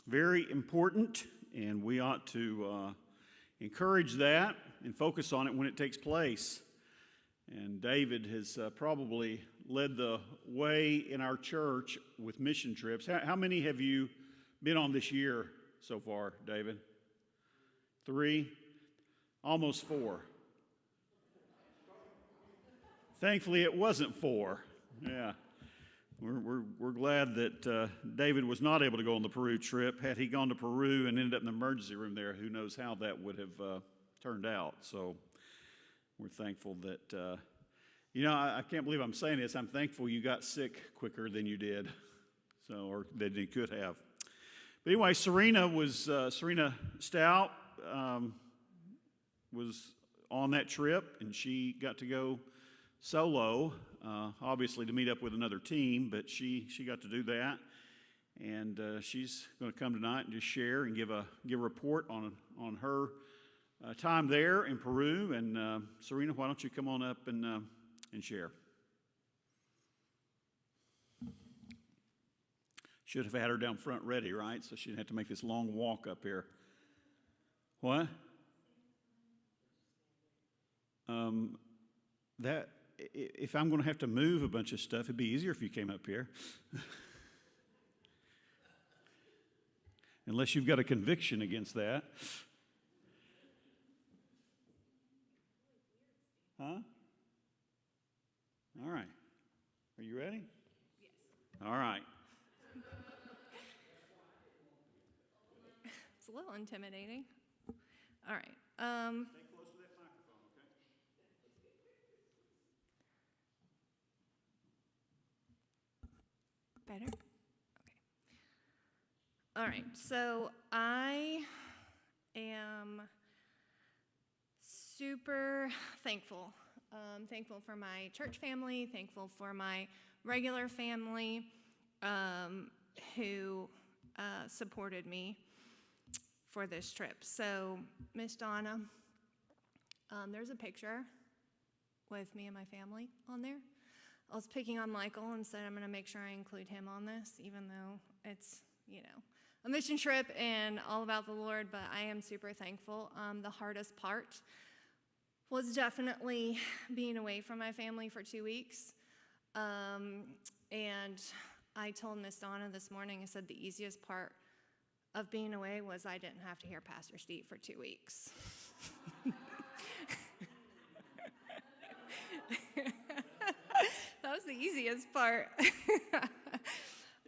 very important, and we ought to encourage that and focus on it when it takes place. And David has probably led the way in our church with mission trips. How many have you been on this year so far, David? 3? Almost 4. Thankfully, it wasn't 4. Yeah. We're glad that David was not able to go on the Peru trip. Had he gone to Peru and ended up in the emergency room there, who knows how that would have turned out. So we're thankful that, I can't believe I'm saying this. I'm thankful you got sick quicker than you did, or than you could have. But anyway, Serena Stout was on that trip, and she got to go solo, obviously to meet up with another team, but she got to do that, and she's going to come tonight and just share and give a report on her time there in Peru. And Serena, why don't you come on up and share? Should have had her down front ready, right? So she didn't have to make this long walk up here. What? That if I'm going to have to move a bunch of stuff, it'd be easier if you came up here. Unless you've got a conviction against that. Huh? All right. Are you ready? Yes. All right. It's a little intimidating. All right. Stay close to that microphone, okay? Better? Okay. All right. So I am super thankful. Thankful for my church family, thankful for my regular family who supported me for this trip. So, Miss Donna, there's a picture with me and my family on there. I was picking on Michael and said I'm going to make sure I include him on this, even though it's, a mission trip and all about the Lord, but I am super thankful. The hardest part was definitely being away from my family for 2 weeks. And I told Miss Donna this morning, I said the easiest part of being away was I didn't have to hear Pastor Steve for 2 weeks. That was the easiest part.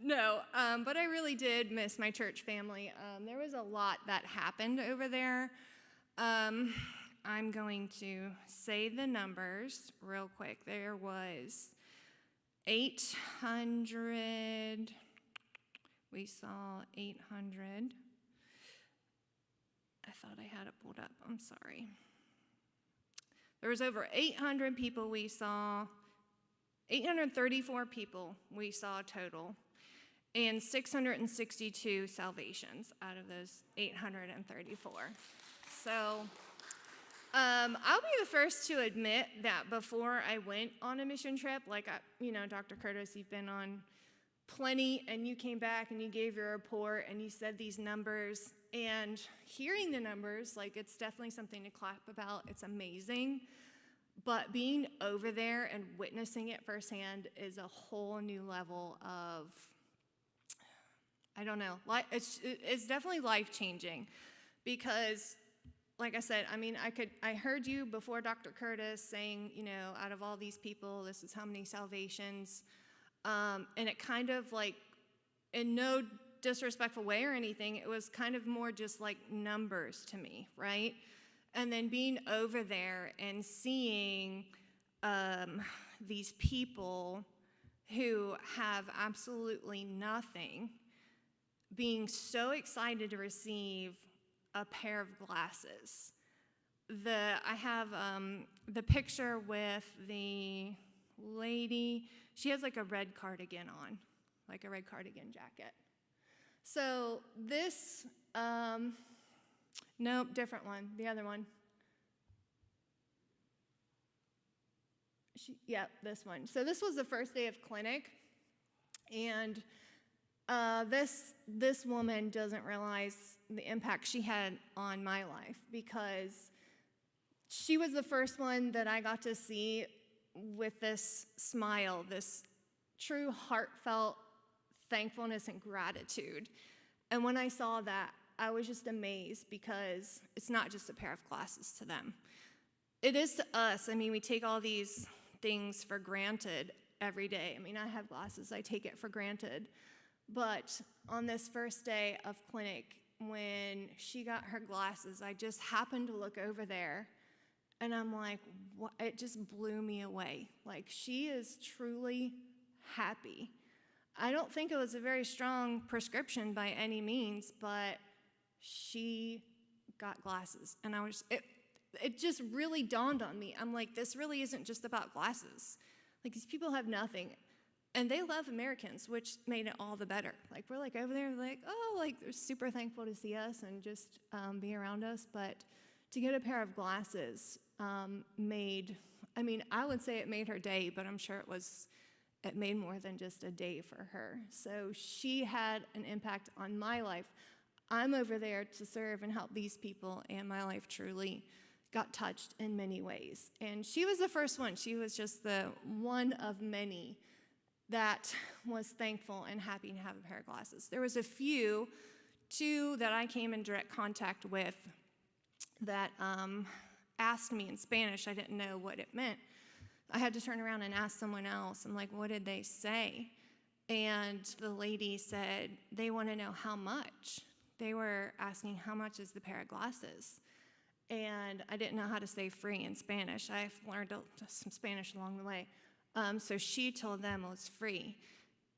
No, but I really did miss my church family. There was a lot that happened over there. I'm going to say the numbers real quick. There was 800. We saw 800. I thought I had it pulled up. I'm sorry. There was over 800 people we saw. 834 people we saw total. And 662 salvations out of those 834. So I'll be the first to admit that before I went on a mission trip, Dr. Curtis, you've been on plenty, and you came back and you gave your report and you said these numbers, and hearing the numbers, it's definitely something to clap about. It's amazing. But being over there and witnessing it firsthand is a whole new level of, I don't know, it's definitely life-changing because, like I said, I heard you before Dr. Curtis saying, out of all these people, this is how many salvations, and it kind of in no disrespectful way or anything, it was kind of more just like numbers to me, right? And then being over there and seeing these people who have absolutely nothing being so excited to receive a pair of glasses. I have the picture with the lady. She has a red cardigan on, a red cardigan jacket. So this, nope, different one, the other one. This one. So this was the first day of clinic, and This woman doesn't realize the impact she had on my life, because she was the first one that I got to see with this smile, this true heartfelt thankfulness and gratitude. And when I saw that, I was just amazed, because it's not just a pair of glasses to them. It is to us. I mean, we take all these things for granted every day. I mean, I have glasses, I take it for granted. But on this first day of clinic, when she got her glasses, I just happened to look over there, and I'm like, what? It just blew me away. Like, she is truly happy. I don't think it was a very strong prescription by any means, but she got glasses. And it just really dawned on me. I'm like, this really isn't just about glasses. Like, these people have nothing. And they love Americans, which made it all the better. Like, we're like over there, like, oh, like, they're super thankful to see us and just be around us. But to get a pair of glasses I would say it made her day, but I'm sure it made more than just a day for her. So she had an impact on my life. I'm over there to serve and help these people, and my life truly got touched in many ways. And she was the first one. She was just the one of many that was thankful and happy to have a pair of glasses. There was two that I came in direct contact with that asked me in Spanish. I didn't know what it meant. I had to turn around and ask someone else. I'm like, what did they say? And the lady said, they want to know how much. They were asking, how much is the pair of glasses? And I didn't know how to say free in Spanish. I've learned some Spanish along the way. So she told them it was free.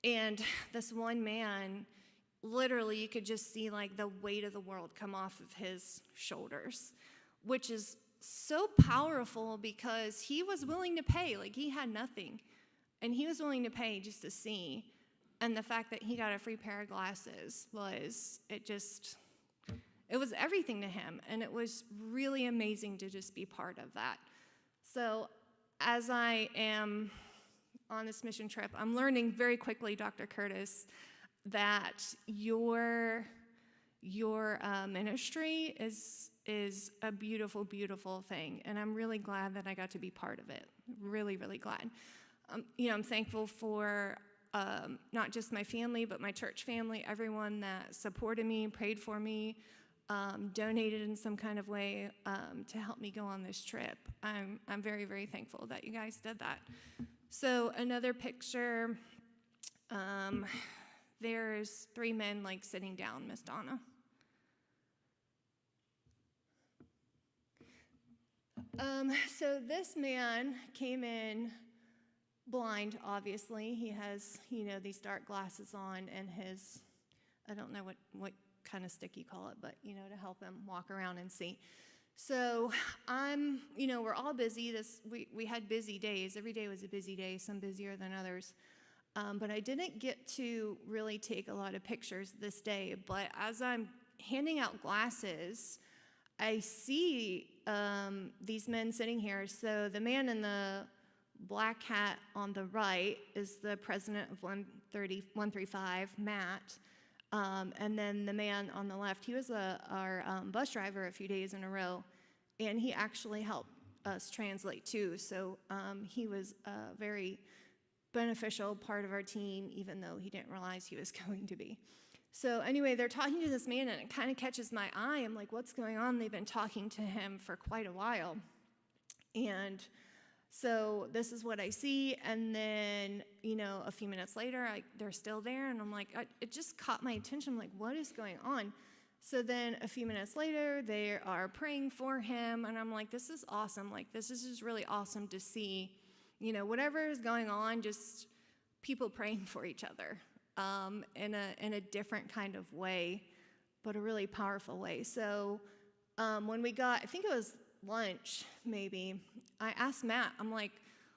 And this one man, literally, you could just see like the weight of the world come off of his shoulders, which is so powerful, because he was willing to pay. Like, he had nothing, and he was willing to pay just to see. And the fact that he got a free pair of glasses it was everything to him. And it was really amazing to just be part of that. So as I am on this mission trip, I'm learning very quickly, Dr. Curtis, that your ministry is a beautiful, beautiful thing. And I'm really glad that I got to be part of it. Really, really glad. I'm thankful for not just my family, but my church family, everyone that supported me, prayed for me, donated in some kind of way to help me go on this trip. I'm very, very thankful that you guys did that. So another picture, there's 3 men like sitting down, Miss Donna. So this man came in blind, obviously. He has, these dark glasses on, and I don't know what kind of stick you call it, but, to help him walk around and see. So we're all busy. We had busy days. Every day was a busy day, some busier than others. But I didn't get to really take a lot of pictures this day. But as I'm handing out glasses, I see these men sitting here. So the man in the black hat on the right is the president of 135, Matt. And then the man on the left, he was our bus driver a few days in a row, and he actually helped us translate too. So he was a very beneficial part of our team, even though he didn't realize he was going to be. So anyway, they're talking to this man, and it kind of catches my eye. I'm like, what's going on? They've been talking to him for quite a while. And so this is what I see, and then, a few minutes later, they're still there, and I'm like, it just caught my attention. I'm like, what is going on? So then a few minutes later, they are praying for him, and I'm like, this is awesome. Like, this is just really awesome to see, whatever is going on, just people praying for each other in a different kind of way, but a really powerful way. So when we got, I think it was lunch, maybe, I asked Matt, I'm like,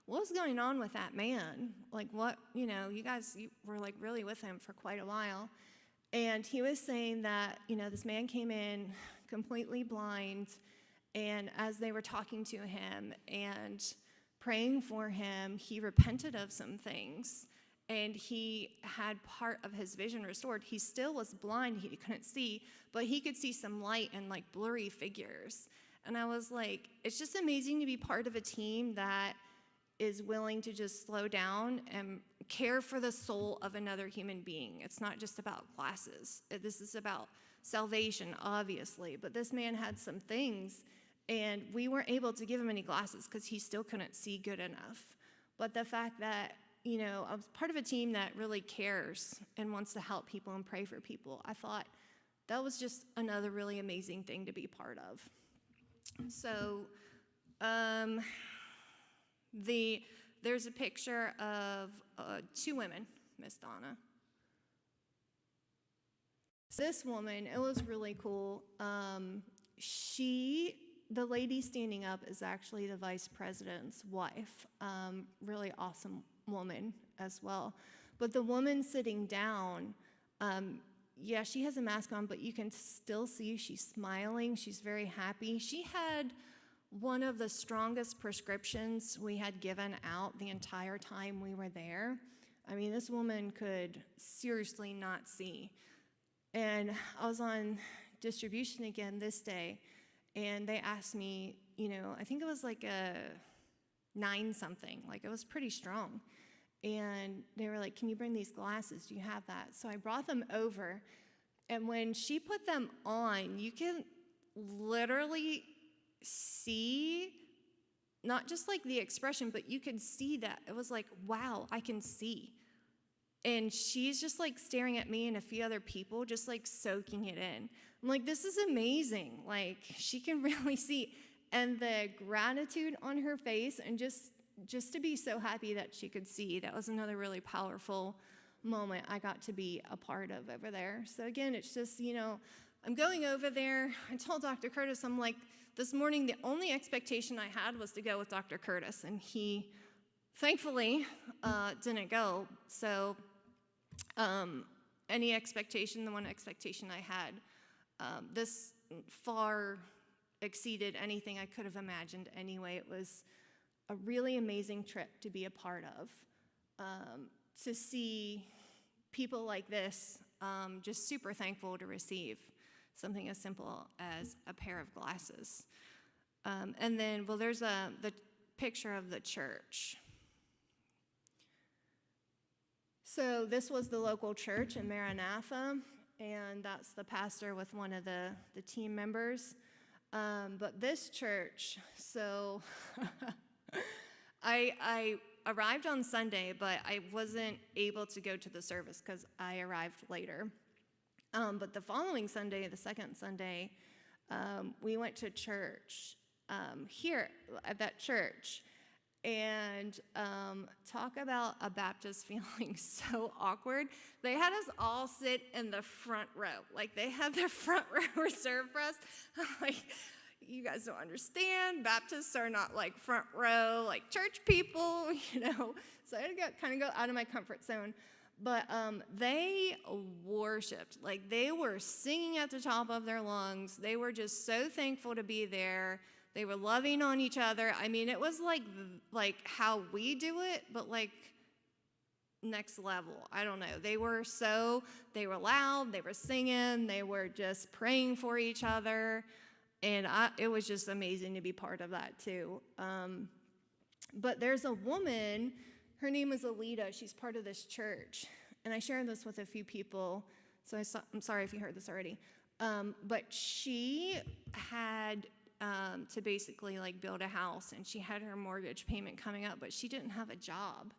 what's going on with that man? Like, what, you guys were like really with him for quite a while. And he was saying that, this man came in completely blind, and as they were talking to him and praying for him, he repented of some things. and he had part of his vision restored. He still was blind, he couldn't see, but he could see some light and like blurry figures. And I was like, it's just amazing to be part of a team that is willing to just slow down and care for the soul of another human being. It's not just about glasses. This is about salvation, obviously. But this man had some things, and we weren't able to give him any glasses because he still couldn't see good enough. But the fact that, you know, I was part of a team that really cares and wants to help people and pray for people, I thought that was just another really amazing thing to be part of. So, there's a picture of 2 women, Miss Donna. This woman, it was really cool. The lady standing up is actually the vice president's wife. Really awesome woman as well. But the woman sitting down, yeah, she has a mask on, but you can still see she's smiling. She's very happy. She had one of the strongest prescriptions we had given out the entire time we were there. I mean, this woman could seriously not see. And I was on distribution again this day, and they asked me, you know, I think it was like a 9-something, like it was pretty strong. And they were like, can you bring these glasses? Do you have that? So I brought them over, and when she put them on, you can literally see, not just like the expression, but you could see that. It was like, wow, I can see. And she's just like staring at me and a few other people, just like soaking it in. I'm like, this is amazing. Like, she can really see. And the gratitude on her face, and just to be so happy that she could see, that was another really powerful moment I got to be a part of over there. So again, it's just, you know, I'm going over there. I told Dr. Curtis, I'm like, this morning, the only expectation I had was to go with Dr. Curtis, and he thankfully didn't go. So any expectation, the one expectation I had, this far exceeded anything I could have imagined anyway. It was a really amazing trip to be a part of, to see people like this, just super thankful to receive something as simple as a pair of glasses. And then, well, there's the picture of the church. So this was the local church in Maranatha, and that's the pastor with one of the team members. But this church, so I arrived on Sunday, but I wasn't able to go to the service because I arrived later. But the following Sunday, the second Sunday, we went to church here at that church. And talk about a Baptist feeling so awkward. They had us all sit in the front row. Like, they had their front row reserved for us. Like, you guys don't understand. Baptists are not like front row, like church people, you know. So I had to kind of go out of my comfort zone. But they worshiped. Like, they were singing at the top of their lungs. They were just so thankful to be there. They were loving on each other. I mean, it was like how we do it, but like next level. I don't know. They were loud, they were singing, they were just praying for each other. And it was just amazing to be part of that too. But there's a woman, her name is Alita. She's part of this church. And I shared this with a few people, so I'm sorry if you heard this already. But she had to basically like build a house, and she had her mortgage payment coming up, but she didn't have a job.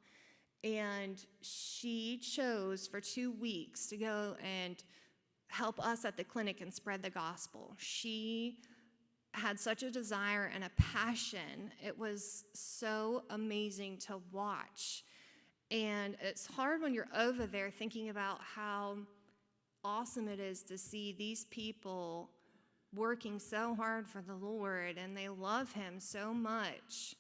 And she chose for 2 weeks to go and help us at the clinic and spread the gospel. She had such a desire and a passion. It was so amazing to watch. And it's hard when you're over there thinking about how awesome it is to see these people working so hard for the Lord, and they love him so much.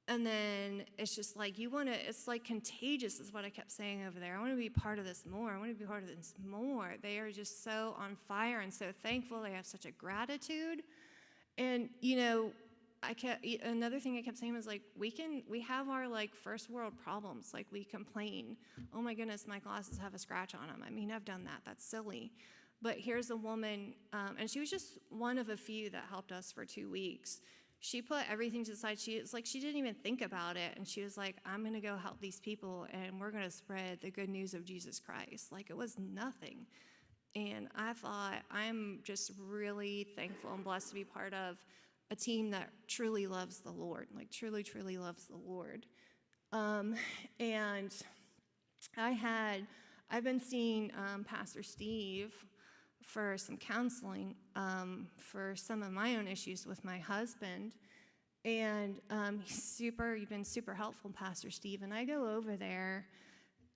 And then it's just like, it's like contagious is what I kept saying over there. I want to be part of this more. I want to be part of this more. They are just so on fire and so thankful. They have such a gratitude. And, you know, another thing I kept saying was like, we have our like first world problems. Like we complain, oh my goodness, my glasses have a scratch on them. I mean, I've done that. That's silly. But here's a woman, and she was just one of a few that helped us for 2 weeks. She put everything to the side. It's like she didn't even think about it. And she was like, I'm going to go help these people, and we're going to spread the good news of Jesus Christ. Like it was nothing. And I thought, I'm just really thankful and blessed to be part of a team that truly loves the Lord, like truly, truly loves the Lord. And I've been seeing Pastor Steve for some counseling for some of my own issues with my husband. And you've been super helpful, Pastor Steve. And I go over there,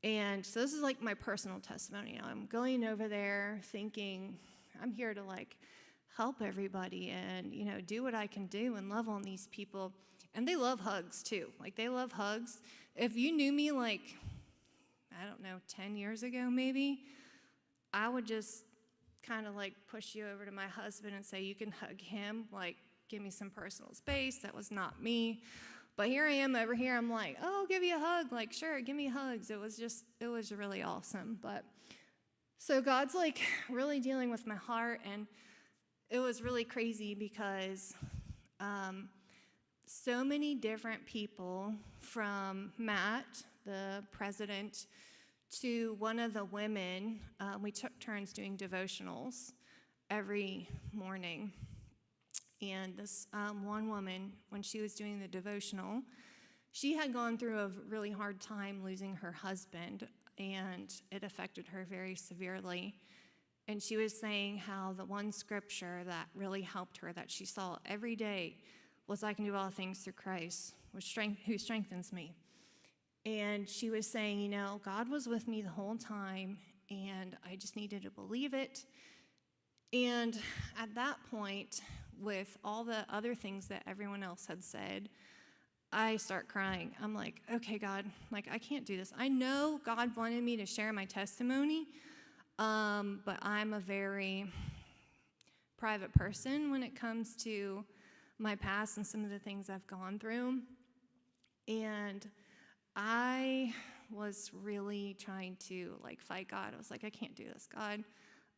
and so this is like my personal testimony. I'm going over there thinking I'm here to like help everybody and, do what I can do and love on these people. And they love hugs too. Like they love hugs. If you knew me like, I don't know, 10 years ago maybe, I would just kind of like push you over to my husband and say, you can hug him, like give me some personal space. That was not me. But here I am over here. I'm like, oh, I'll give you a hug. Like, sure, give me hugs. It was really awesome. But so God's like really dealing with my heart, and it was really crazy because so many different people, from Matt, the president, to one of the women, we took turns doing devotionals every morning. And this one woman, when she was doing the devotional, she had gone through a really hard time losing her husband, and it affected her very severely. And she was saying how the one scripture that really helped her, that she saw every day, was, I can do all things through Christ, who strengthens me. And she was saying, God was with me the whole time, and I just needed to believe it. And at that point, with all the other things that everyone else had said, I start crying. I'm like, okay, God, like I can't do this. I know God wanted me to share my testimony, but I'm a very private person when it comes to my past and some of the things I've gone through. And I was really trying to like fight God. I was like, I can't do this, God.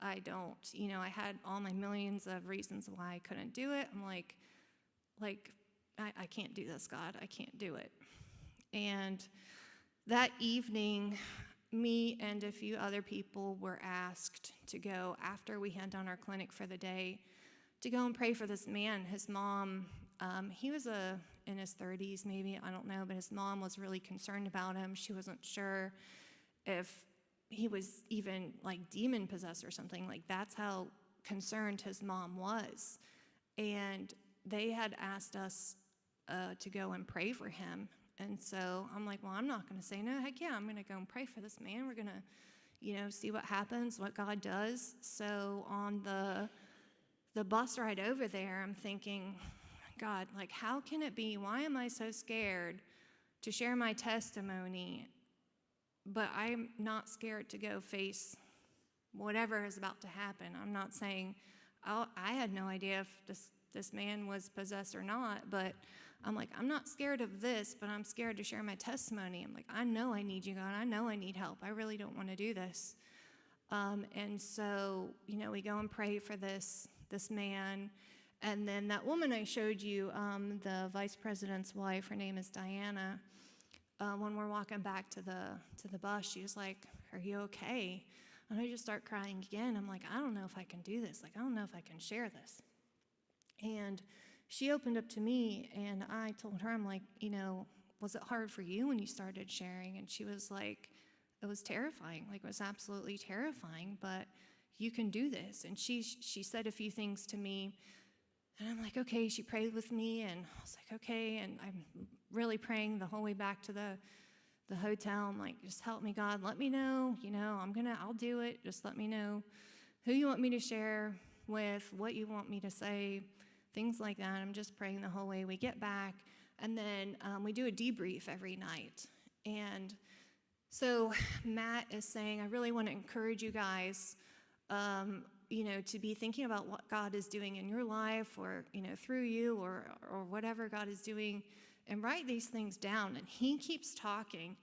I don't, I had all my millions of reasons why I couldn't do it. I'm like, I can't do this, God. I can't do it. And that evening, me and a few other people were asked to go, after we had done our clinic for the day, to go and pray for this man. His mom, he was in his 30s maybe, I don't know, but his mom was really concerned about him. She wasn't sure if he was even like demon possessed or something. Like that's how concerned his mom was. And they had asked us to go and pray for him. And so I'm like, well, I'm not going to say no. Heck yeah, I'm going to go and pray for this man. We're going to, see what happens, what God does. So on the bus ride over there, I'm thinking, God, like how can it be? Why am I so scared to share my testimony? But I'm not scared to go face whatever is about to happen. I'm not saying, I had no idea if this man was possessed or not, but I'm like, I'm not scared of this, but I'm scared to share my testimony. I'm like, I know I need you, God. I know I need help. I really don't want to do this. And so, we go and pray for this man. And then that woman I showed you, the vice president's wife, her name is Diana. When we're walking back to the bus, she was like, are you okay? And I just start crying again. I'm like, I don't know if I can do this. Like, I don't know if I can share this. And she opened up to me, and I told her, I'm like, was it hard for you when you started sharing? And she was like, it was terrifying. Like, it was absolutely terrifying, but you can do this. And she said a few things to me, and I'm like, okay. She prayed with me, and I was like, okay. And I'm really praying the whole way back to the hotel. I'm like, just help me, God. Let me know. I'll do it. Just let me know who you want me to share with, what you want me to say, things like that. I'm just praying the whole way. We get back, and then we do a debrief every night. And so Matt is saying, I really want to encourage you guys. to be thinking about what God is doing in your life or, through you or whatever God is doing, and write these things down. And he keeps talking.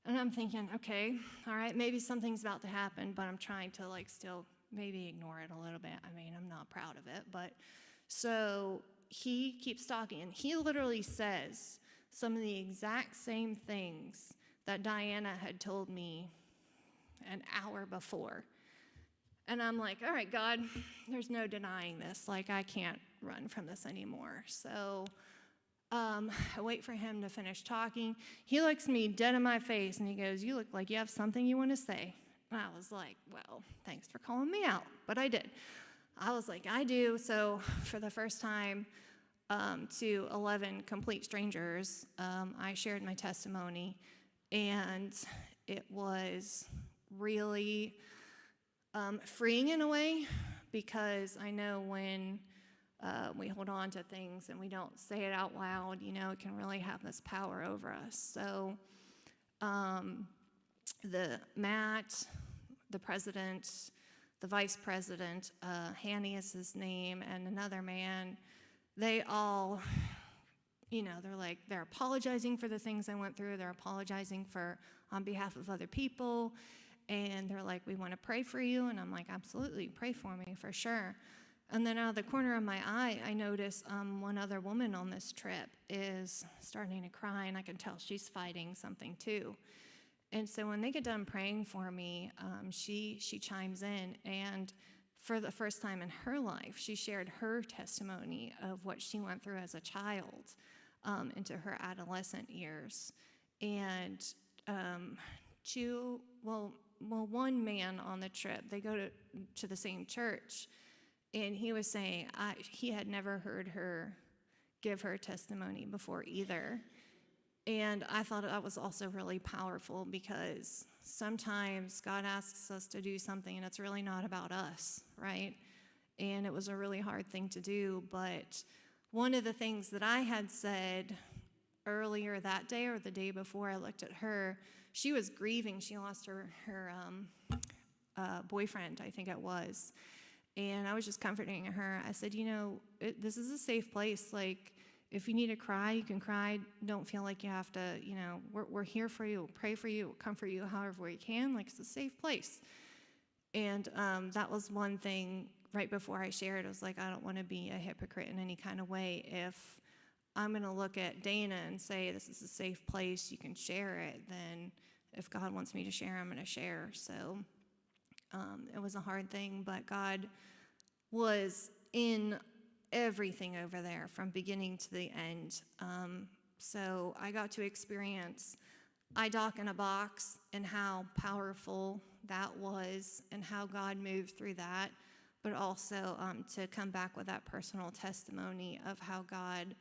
And I'm thinking, okay, all right, maybe something's about to happen, but I'm trying to still maybe ignore it a little bit. I mean, I'm not proud of it, but so he keeps talking, and he literally says some of the exact same things that Diana had told me an hour before. And I'm like, all right, God, there's no denying this. I can't run from this anymore. So I wait for him to finish talking. He looks me dead in my face, and he goes, you look like you have something you want to say. And I was like, well, thanks for calling me out. But I did. I was like, I do. So for the first time to 11 complete strangers, I shared my testimony. And it was really freeing in a way, because I know when we hold on to things and we don't say it out loud, it can really have this power over us. So Matt, the president, the vice president, Hanny is his name, and another man, they all, they're apologizing for the things I went through. They're apologizing on behalf of other people. And they're like, we want to pray for you. And I'm like, absolutely, pray for me, for sure. And then out of the corner of my eye, I notice one other woman on this trip is starting to cry, and I can tell she's fighting something too. And so when they get done praying for me, she chimes in, and for the first time in her life, she shared her testimony of what she went through as a child into her adolescent years. And one man on the trip, they go to the same church, and he was saying he had never heard her give her testimony before either. And I thought that was also really powerful, because sometimes God asks us to do something and it's really not about us, right? And it was a really hard thing to do. But one of the things that I had said earlier that day or the day before, I looked at her, she was grieving. She lost her boyfriend, I think it was. And I was just comforting her. I said, this is a safe place. If you need to cry, you can cry. Don't feel like you have to, we're here for you, we'll pray for you, we'll comfort you however we can. It's a safe place. And that was one thing right before I shared. I was like, I don't want to be a hypocrite in any kind of way. If I'm going to look at Dana and say, this is a safe place, you can share it, then if God wants me to share, I'm going to share. So it was a hard thing, but God was in everything over there from beginning to the end. So I got to experience iDoc in a box and how powerful that was and how God moved through that, but also to come back with that personal testimony of how God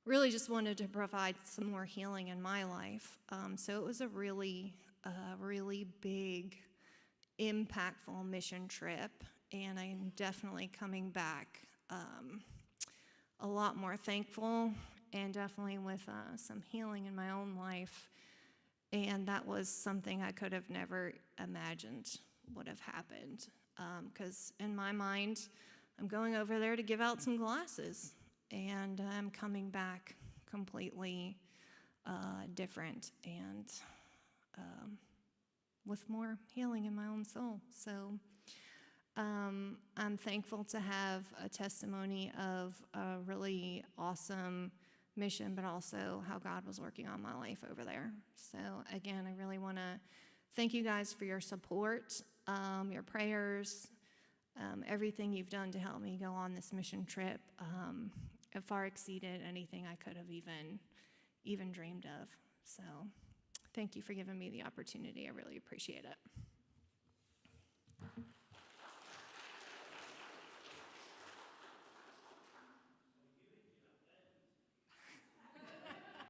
really just wanted to provide some more healing in my life. So it was a really big, impactful mission trip, and I'm definitely coming back a lot more thankful, and definitely with some healing in my own life. And that was something I could have never imagined would have happened, because in my mind, I'm going over there to give out some glasses, and I'm coming back completely different and with more healing in my own soul. So I'm thankful to have a testimony of a really awesome mission, but also how God was working on my life over there. So again, I really want to thank you guys for your support, your prayers, everything you've done to help me go on this mission trip. It far exceeded anything I could have even dreamed of. So thank you for giving me the opportunity. I really appreciate it.